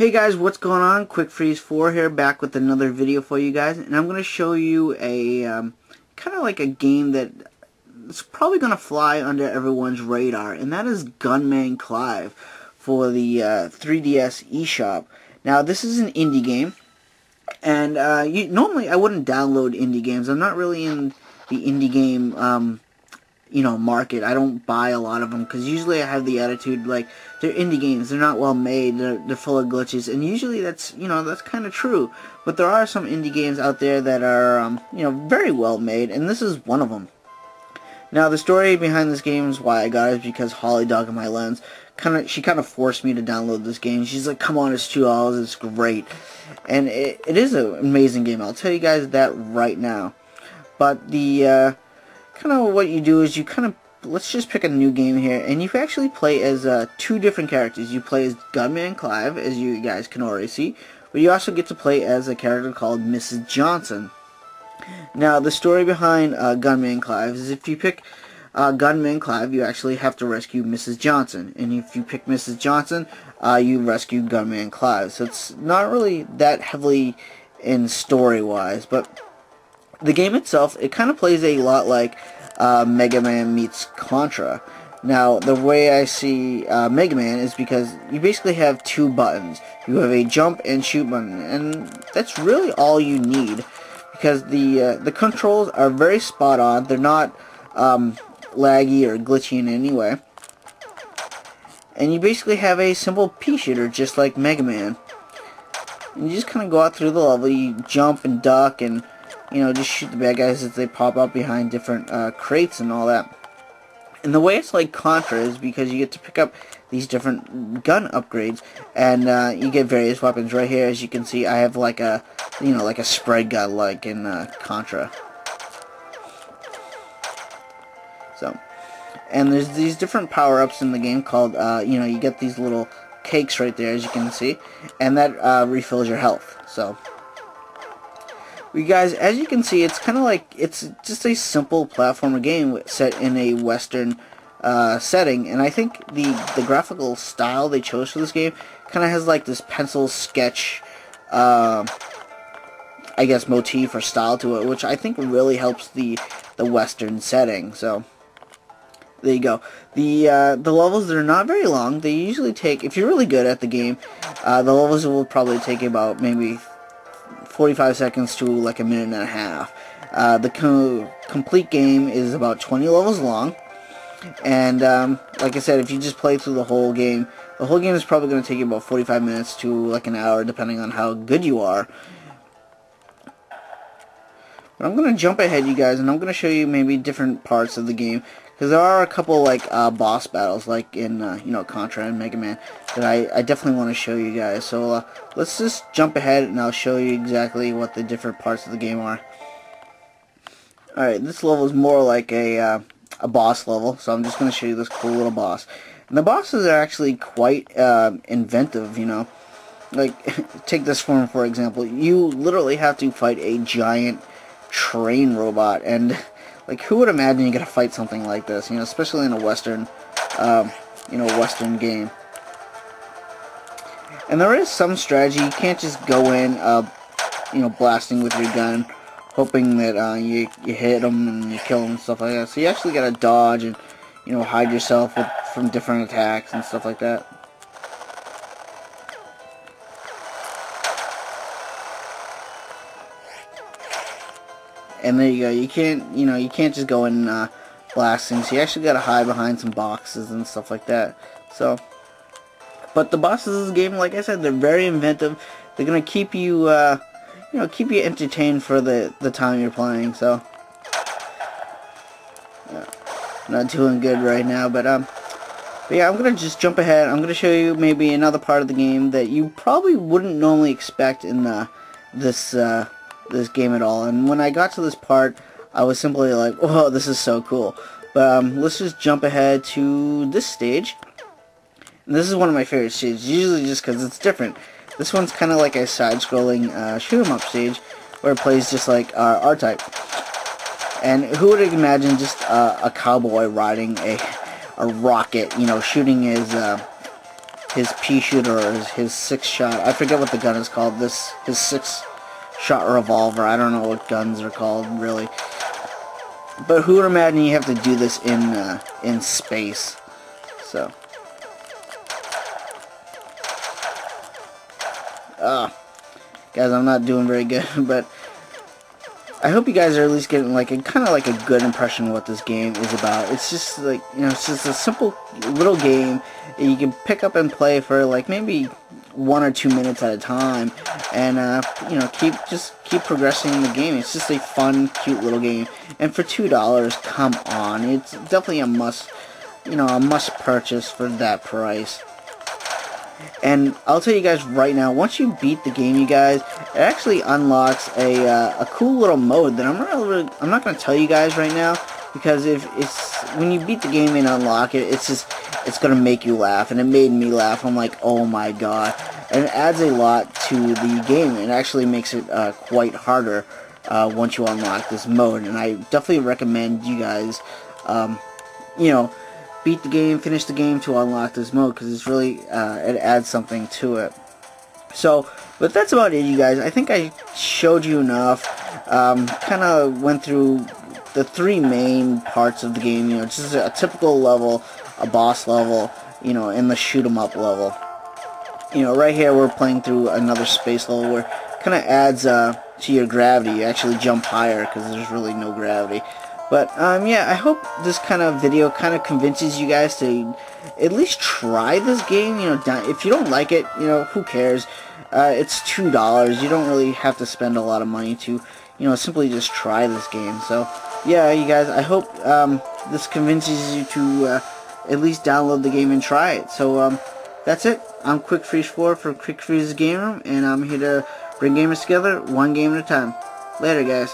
Hey guys, what's going on? Quick Freeze 4 here, back with another video for you guys, and I'm going to show you a kind of like a game that it's probably going to fly under everyone's radar, and that is Gunman Clive for the 3DS eShop. Now, this is an indie game, and normally I wouldn't download indie games. I'm not really in the indie game market. I don't buy a lot of them because usually I have the attitude like they're indie games, they're not well made, they're full of glitches, and usually that's kind of true. But there are some indie games out there that are very well made, and this is one of them. Now the story behind this game is why I got it is because Holly Dog in my lens she kind of forced me to download this game. She's like, "Come on, it's $2, it's great," and it is an amazing game. I'll tell you guys that right now. But the kind of what you do is let's just pick a new game here, and you can actually play as two different characters. You play as Gunman Clive, as you guys can already see, but you also get to play as a character called Mrs. Johnson. Now, the story behind Gunman Clive is if you pick Gunman Clive, you actually have to rescue Mrs. Johnson, and if you pick Mrs. Johnson, you rescue Gunman Clive. So it's not really that heavily in story-wise, but the game itself, it kind of plays a lot like Mega Man meets Contra. Now, the way I see Mega Man is because you basically have two buttons. You have a jump and shoot button, and that's really all you need, because the controls are very spot on. They're not laggy or glitchy in any way. And you basically have a simple pea shooter just like Mega Man. And you just kind of go out through the level, you jump and duck and just shoot the bad guys as they pop up behind different crates and all that. And the way it's like Contra is because you get to pick up these different gun upgrades, and you get various weapons. Right here, as you can see, I have like a, like a spread gun like in Contra. So, and there's these different power-ups in the game called, you get these little cakes right there, as you can see, and that refills your health. So, you guys, as you can see, it's kind of like, it's just a simple platformer game set in a Western setting, and I think the graphical style they chose for this game kind of has like this pencil sketch, I guess, motif or style to it, which I think really helps the Western setting. So there you go. The levels, they're not very long. They usually take, if you're really good at the game, the levels will probably take about maybe 45 seconds to like a minute and a half. The complete game is about 20 levels long, and like I said, if you just play through the whole game is probably going to take you about 45 minutes to like an hour, depending on how good you are. But I'm going to jump ahead, you guys, and I'm going to show you maybe different parts of the game, because there are a couple like boss battles, like in Contra and Mega Man, that I definitely want to show you guys. So let's just jump ahead, and I'll show you exactly what the different parts of the game are. All right, this level is more like a boss level, so I'm just going to show you this cool little boss. And the bosses are actually quite inventive. Like take this one for example. You literally have to fight a giant train robot, and like, who would imagine you gotta fight something like this, especially in a Western, Western game. And there is some strategy. You can't just go in, blasting with your gun, hoping that you hit them and you kill them and stuff like that. So you actually gotta dodge and, hide yourself from different attacks and stuff like that. And there you go. You can't just go in blasting. So you actually got to hide behind some boxes and stuff like that. So, but the bosses of this game, like I said, they're very inventive. They're gonna keep you, keep you entertained for the time you're playing. So, not doing good right now, but yeah, I'm gonna just jump ahead. I'm gonna show you maybe another part of the game that you probably wouldn't normally expect in this game at all. And when I got to this part, I was simply like, "Whoa, this is so cool!" But let's just jump ahead to this stage. And this is one of my favorite stages, usually just because it's different. This one's kind of like a side-scrolling shoot 'em up stage, where it plays just like R-Type. And who would imagine just a cowboy riding a rocket, shooting his his pea shooter or his 6-shot. I forget what the gun is called. His 6-shot revolver. I don't know what guns are called really. But who would imagine you have to do this in space? So. Guys, I'm not doing very good, but I hope you guys are at least getting like a kind of like a good impression of what this game is about. It's just like, you know, it's just a simple little game that you can pick up and play for like maybe 1 or 2 minutes at a time, and you know, keep progressing the game. It's just a fun, cute little game, and for $2, come on, it's definitely a must, you know, a must purchase for that price. And I'll tell you guys right now, once you beat the game, you guys, it actually unlocks a cool little mode that I'm not going to tell you guys right now, because if it's when you beat the game and unlock it, it's going to make you laugh, and it made me laugh. I'm like, oh my god, and it adds a lot to the game. It actually makes it quite harder once you unlock this mode, and I definitely recommend you guys, you know, beat the game, finish the game to unlock this mode, because it's really, it adds something to it. So, but that's about it, you guys. I think I showed you enough. Kind of went through the 3 main parts of the game, you know, just a typical level, a boss level, you know, and the shoot 'em up level. You know, right here we're playing through another space level where it kind of adds to your gravity. You actually jump higher because there's really no gravity. But, yeah, I hope this kind of video kind of convinces you guys to at least try this game. You know, if you don't like it, you know, who cares? It's $2. You don't really have to spend a lot of money to, you know, simply just try this game. So, yeah, you guys, I hope this convinces you to at least download the game and try it. So, that's it. I'm QuickFreeze4 from QuickFreeze Game Room, and I'm here to bring gamers together one game at a time. Later, guys.